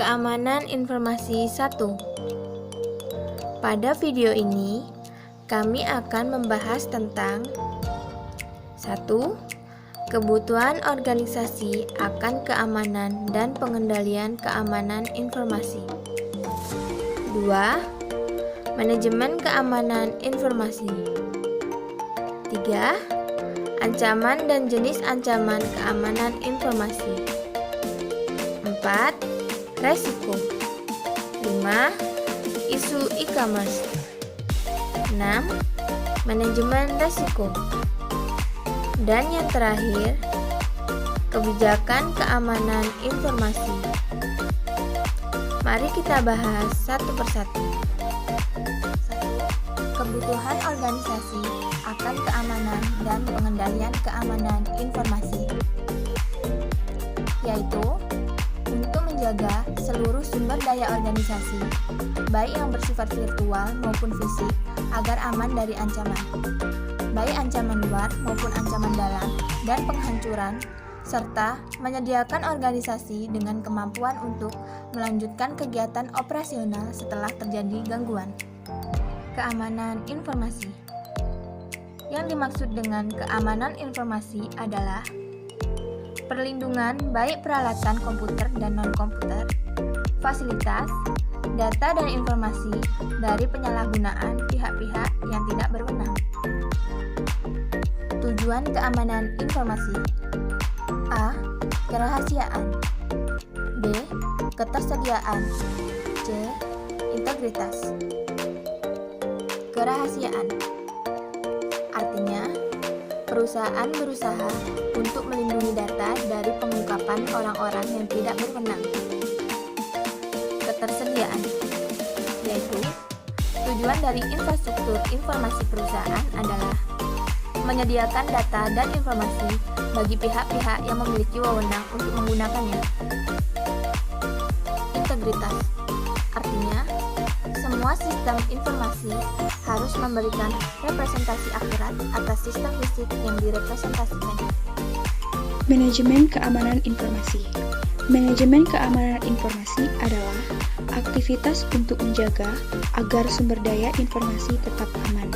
Keamanan informasi 1. Pada video ini, kami akan membahas tentang 1. Kebutuhan organisasi akan keamanan dan pengendalian keamanan informasi. 2. Manajemen keamanan informasi. 3. Ancaman dan jenis ancaman keamanan informasi. 4. Resiko. 5. Isu e-commerce. 6. Manajemen resiko. Dan yang terakhir, kebijakan keamanan informasi. Mari kita bahas satu persatu. 1. Kebutuhan organisasi akan keamanan dan pengendalian keamanan informasi, yaitu untuk menjaga seluruh sumber daya organisasi, baik yang bersifat virtual maupun fisik, agar aman dari ancaman, baik ancaman luar maupun ancaman dalam, dan penghancuran, serta menyediakan organisasi dengan kemampuan untuk melanjutkan kegiatan operasional setelah terjadi gangguan. Keamanan informasi. Yang dimaksud dengan keamanan informasi adalah perlindungan baik peralatan komputer dan non-komputer, fasilitas, data dan informasi dari penyalahgunaan pihak-pihak yang tidak berwenang. Tujuan keamanan informasi: A. Kerahasiaan. B. Ketersediaan. C. Integritas. Kerahasiaan artinya perusahaan berusaha untuk melindungi data dari pengungkapan orang-orang yang tidak berwenang. Ketersediaan yaitu tujuan dari infrastruktur informasi perusahaan adalah menyediakan data dan informasi bagi pihak-pihak yang memiliki wewenang untuk menggunakannya. Integritas artinya semua sistem informasi harus memberikan representasi akurat atas sistem fisik yang direpresentasikan. Manajemen keamanan informasi. Manajemen keamanan informasi adalah aktivitas untuk menjaga agar sumber daya informasi tetap aman.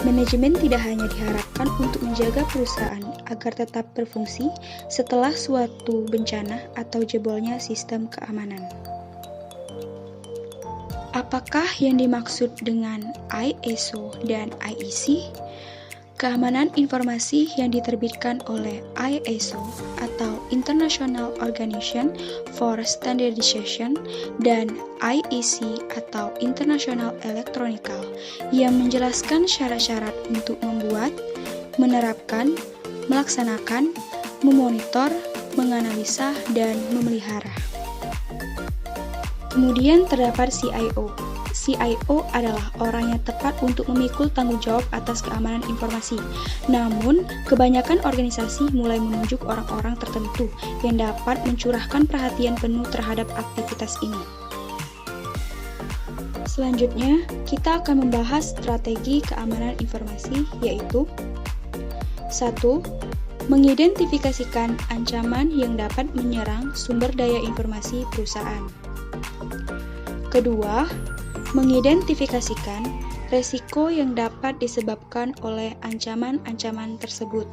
Manajemen tidak hanya diharapkan untuk menjaga perusahaan agar tetap berfungsi setelah suatu bencana atau jebolnya sistem keamanan. Apakah yang dimaksud dengan ISO dan IEC? Keamanan informasi yang diterbitkan oleh ISO atau International Organization for Standardization dan IEC atau International Electronical yang menjelaskan syarat-syarat untuk membuat, menerapkan, melaksanakan, memonitor, menganalisa, dan memelihara. Kemudian terdapat CIO. CIO adalah orang yang tepat untuk memikul tanggung jawab atas keamanan informasi. Namun, kebanyakan organisasi mulai menunjuk orang-orang tertentu yang dapat mencurahkan perhatian penuh terhadap aktivitas ini. Selanjutnya, kita akan membahas strategi keamanan informasi, yaitu 1. Mengidentifikasikan ancaman yang dapat menyerang sumber daya informasi perusahaan. Kedua, mengidentifikasikan resiko yang dapat disebabkan oleh ancaman-ancaman tersebut.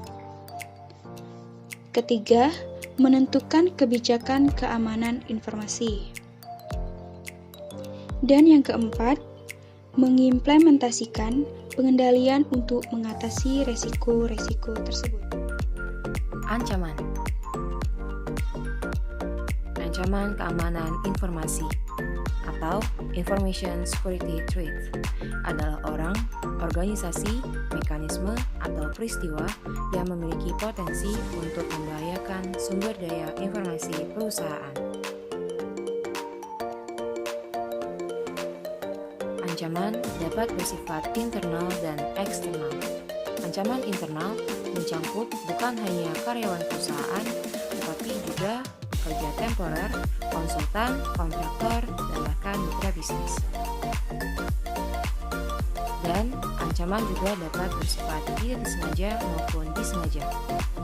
Ketiga, menentukan kebijakan keamanan informasi. Dan yang keempat, mengimplementasikan pengendalian untuk mengatasi resiko-resiko tersebut. Ancaman keamanan informasi atau Information Security Threat adalah orang, organisasi, mekanisme, atau peristiwa yang memiliki potensi untuk membahayakan sumber daya informasi perusahaan. Ancaman dapat bersifat internal dan eksternal. Ancaman internal mencangkup bukan hanya karyawan perusahaan, tetapi juga pekerja temporer, konsultan, kontraktor, dan bahkan mitra bisnis. Dan ancaman juga dapat bersifat tidak disengaja maupun disengaja.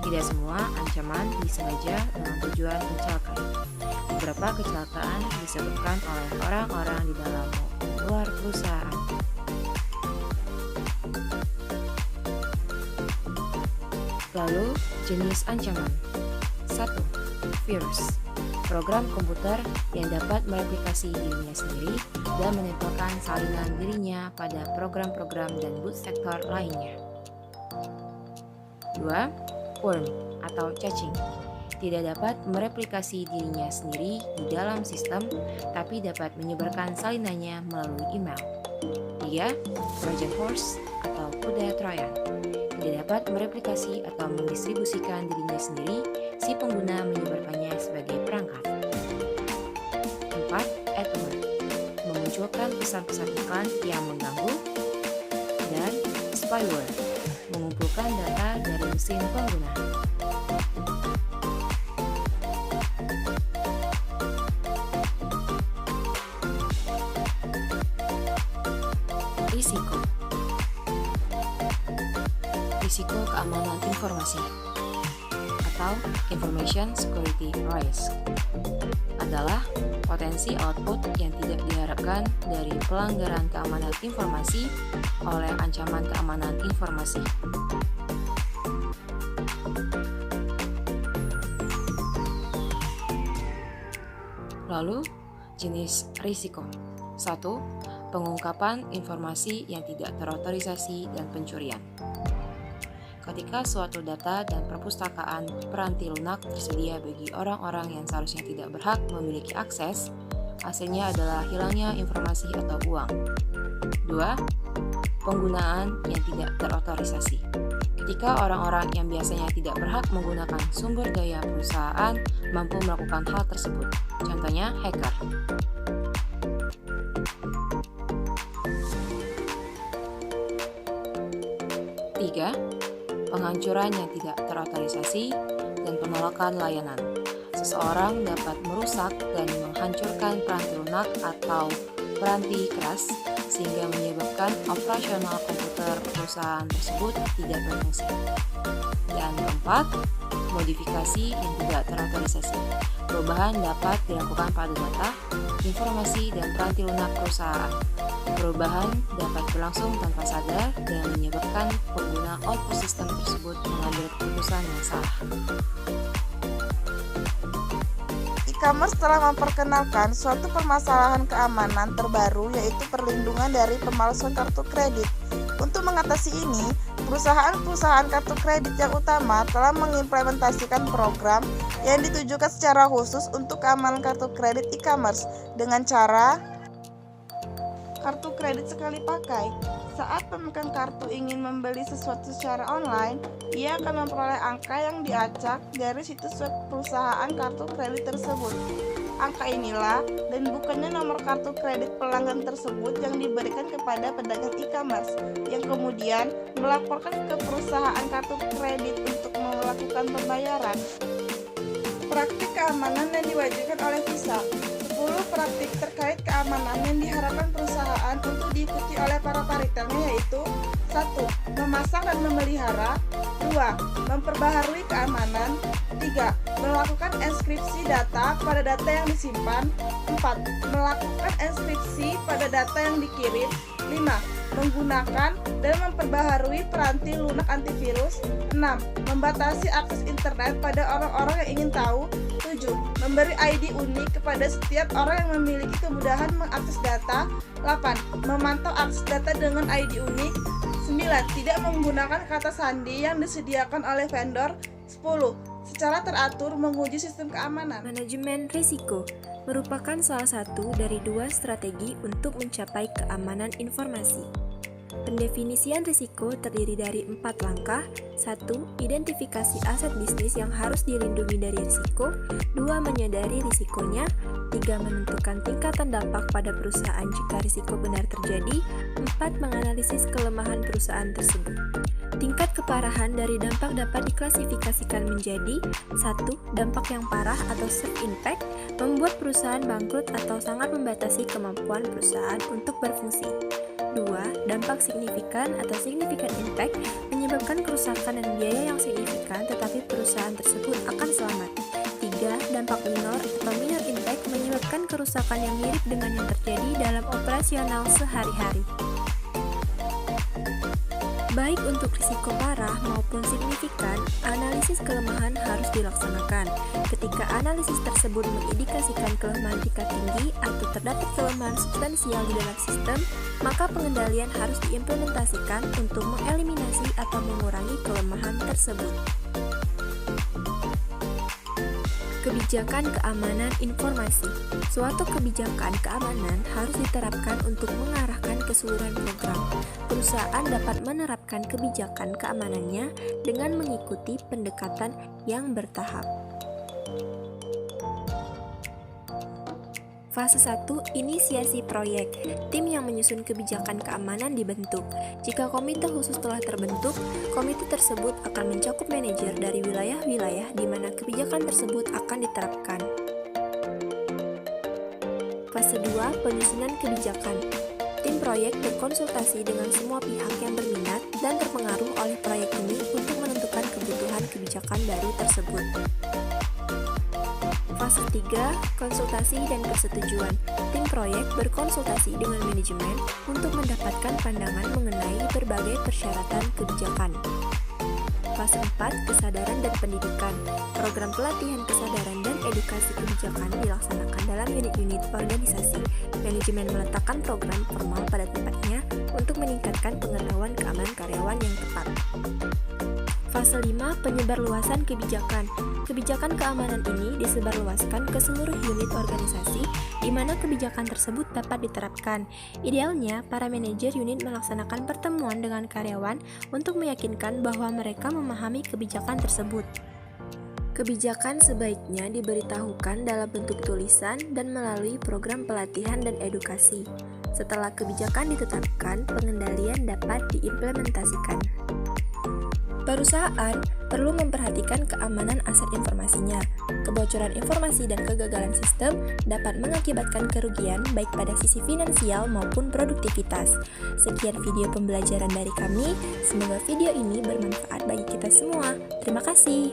Tidak semua ancaman disengaja dengan tujuan mencelakai. beberapa kecelakaan disebabkan oleh orang-orang di dalam maupun luar perusahaan. Lalu, jenis ancaman. 1. Virus. Program komputer yang dapat mereplikasi dirinya sendiri dan menempelkan salinan dirinya pada program-program dan boot sektor lainnya. 2. Worm atau cacing. Tidak dapat mereplikasi dirinya sendiri di dalam sistem, tapi dapat menyebarkan salinannya melalui email. 3. Trojan horse atau kuda Trojan. Tidak dapat mereplikasi atau mendistribusikan dirinya sendiri, si pengguna menyebarkannya sebagai perangkat. 4. Adword. Memunculkan pesan-pesan iklan yang mengganggu. Dan spyware. Mengumpulkan data dari mesin pengguna. Risiko. Risiko keamanan informasi atau Information Security Risk adalah potensi output yang tidak diharapkan dari pelanggaran keamanan informasi oleh ancaman keamanan informasi. Lalu, jenis risiko. 1. Pengungkapan informasi yang tidak terotorisasi dan pencurian. Ketika suatu data dan perpustakaan peranti lunak tersedia bagi orang-orang yang seharusnya tidak berhak memiliki akses, hasilnya adalah hilangnya informasi atau uang. 2. Penggunaan yang tidak terotorisasi. Ketika orang-orang yang biasanya tidak berhak menggunakan sumber daya perusahaan mampu melakukan hal tersebut, contohnya hacker. 3. Penghancuran yang tidak terotorisasi dan penolakan layanan. Seseorang dapat merusak dan menghancurkan peranti lunak atau peranti keras sehingga menyebabkan operasional komputer perusahaan tersebut tidak berfungsi. Dan keempat, modifikasi yang tidak terotorisasi. Perubahan dapat dilakukan pada data, informasi, dan peranti lunak perusahaan. Perubahan dapat berlangsung tanpa sadar dan menyebabkan pengguna output sistem tersebut mengambil keputusan yang salah. E-commerce telah memperkenalkan suatu permasalahan keamanan terbaru, yaitu perlindungan dari pemalsuan kartu kredit. Untuk mengatasi ini, perusahaan-perusahaan kartu kredit yang utama telah mengimplementasikan program yang ditujukan secara khusus untuk keamanan kartu kredit e-commerce dengan cara kartu kredit sekali pakai. Saat pemegang kartu ingin membeli sesuatu secara online, ia akan memperoleh angka yang diacak dari situs web perusahaan kartu kredit tersebut. Angka inilah dan bukannya nomor kartu kredit pelanggan tersebut yang diberikan kepada pedagang e-commerce, yang kemudian melaporkan ke perusahaan kartu kredit untuk melakukan pembayaran. Praktik keamanan yang diwajibkan oleh Visa. 10 praktik terkait keamanan yang diharapkan perusahaan untuk diikuti oleh para retailnya, yaitu 1. Memasang dan memelihara. 2. Memperbaharui keamanan. 3. Melakukan enskripsi data pada data yang disimpan. 4. Melakukan enskripsi pada data yang dikirim. 5. Menggunakan dan memperbaharui peranti lunak antivirus. 6. Membatasi akses internet pada orang-orang yang ingin tahu. 7. Memberi ID unik kepada setiap orang yang memiliki kemudahan mengakses data. 8. Memantau akses data dengan ID unik. 9. Tidak menggunakan kata sandi yang disediakan oleh vendor. 10. Secara teratur menguji sistem keamanan. Manajemen risiko merupakan salah satu dari 2 strategi untuk mencapai keamanan informasi. Pendefinisian risiko terdiri dari 4 langkah. 1. Identifikasi aset bisnis yang harus dilindungi dari risiko. 2. Menyadari risikonya. 3. Menentukan tingkatan dampak pada perusahaan jika risiko benar terjadi. 4. Menganalisis kelemahan perusahaan tersebut. Tingkat keparahan dari dampak dapat diklasifikasikan menjadi 1. Dampak yang parah atau severe impact, membuat perusahaan bangkrut atau sangat membatasi kemampuan perusahaan untuk berfungsi. 2. Dampak signifikan atau significant impact, menyebabkan kerusakan dan biaya yang signifikan tetapi perusahaan tersebut akan selamat. 3. ketiga, dampak minor atau minor impact menyebabkan kerusakan yang mirip dengan yang terjadi dalam operasional sehari-hari. Baik untuk risiko parah maupun signifikan, analisis kelemahan harus dilaksanakan. Ketika analisis tersebut mengindikasikan kelemahan tingkat tinggi atau terdapat kelemahan substansial di dalam sistem, maka pengendalian harus diimplementasikan untuk mengeliminasi atau mengurangi kelemahan tersebut. Kebijakan keamanan informasi. Suatu kebijakan keamanan harus diterapkan untuk mengarahkan keseluruhan program. Perusahaan dapat menerapkan kebijakan keamanannya dengan mengikuti pendekatan yang bertahap. Fase 1, inisiasi proyek. Tim yang menyusun kebijakan keamanan dibentuk. Jika komite khusus telah terbentuk, komite tersebut akan mencakup manajer dari wilayah-wilayah di mana kebijakan tersebut akan diterapkan. Fase 2, penyusunan kebijakan. Tim proyek berkonsultasi dengan semua pihak yang berminat dan terpengaruh oleh proyek ini untuk menentukan kebutuhan kebijakan baru tersebut. Fase 3, konsultasi dan persetujuan. Tim proyek berkonsultasi dengan manajemen untuk mendapatkan pandangan mengenai berbagai persyaratan kebijakan. Fase 4, kesadaran dan pendidikan. Program pelatihan kesadaran dan edukasi kebijakan dilaksanakan dalam unit-unit organisasi. Manajemen meletakkan program formal pada tempatnya untuk meningkatkan pengetahuan keamanan karyawan yang tepat. Fase 5, penyebarluasan kebijakan. Kebijakan keamanan ini disebarluaskan ke seluruh unit organisasi di mana kebijakan tersebut dapat diterapkan. Idealnya, para manajer unit melaksanakan pertemuan dengan karyawan untuk meyakinkan bahwa mereka memahami kebijakan tersebut. Kebijakan sebaiknya diberitahukan dalam bentuk tulisan dan melalui program pelatihan dan edukasi. Setelah kebijakan ditetapkan, pengendalian dapat diimplementasikan. Perusahaan perlu memperhatikan keamanan aset informasinya. Kebocoran informasi dan kegagalan sistem dapat mengakibatkan kerugian baik pada sisi finansial maupun produktivitas. Sekian video pembelajaran dari kami. Semoga video ini bermanfaat bagi kita semua. Terima kasih.